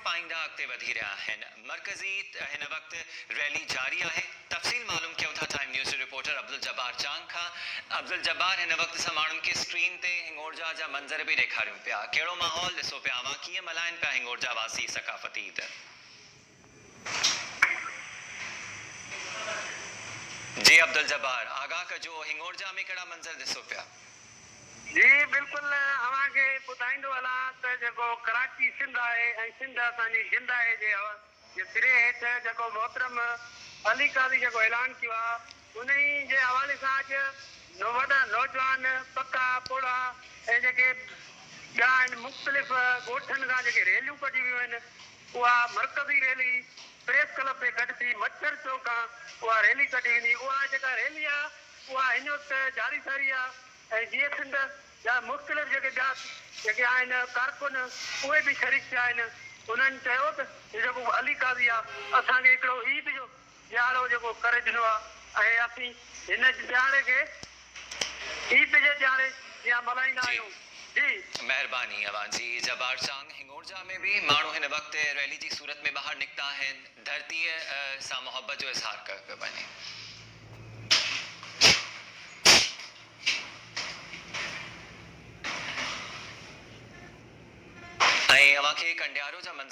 पाइंदा अॻिते वधी रहिया आहिनि। मरकज़ी हिन वक़्तु रैली जारी आहे। तफ़सील मालूम कयूं था time news reporter Abdul Jabbar Chang Khan. Abdul Jabbar, हिन वक़्तु असां माण्हुनि खे स्क्रीन ते हिंगोरजा जा मंज़र बि ॾेखारियूं पिया। कहिड़ो माहौल ॾिसो पिया अवां, कीअं मल्हाइनि पिया हिंगोरजा वासी सक़ाफ़ती ईद? जी अब्दुल जब्बार, आगाह कजो, हिंगोरजा में कहिड़ा मंज़र ॾिसो पिया? जी बिल्कुल अवांखे ॿुधाईंदो हलां त जेको कराची सिंध आहे ऐं सिंध असांजी जिंद आहे जे सिरे हेठि जेको मोहतरम अली काज़ी जेको ऐलान कयो आहे उन ई जे हवाले सां अॼु वॾा नौजवान पका पोड़ा ऐं जेके ॿिया आहिनि मुख़्तलिफ़ ॻोठनि खां जेके रैलियूं कढी वियूं आहिनि, उहा मरकज़ी रैली प्रेस क्लब ते गॾु थी मच्छर चौक खां उहा रैली कढी वेंदी। उहा जेका रैली आहे उहा हिन वक़्तु जारी सारी आहे ऐं जीअं सिंध जा मुख़्तलिफ़ जेके ॿिया जेके आहिनि कारकुन उहे बि शरीक थिया आहिनि। उन्हनि चयो त जेको अली काज़ी आहे असांखे हिकिड़ो ईद जो ॾियारो जेको करे ॾिनो आहे ऐं असीं हिन ॾियारे खे ईद जे ॾियारे या मल्हाईंदा आहियूं। जी महिरबानी अवां जी जब्बार चांग। हिंगोरजा में भी माण्हू हिन वक़्तु रैली जी सूरत में ॿाहिरि निकिता आहिनि, धरतीअ सां मोहब्बत जो इज़हार कयो पियो वञे। ऐं अवां खे कंडियारो जा मंज़र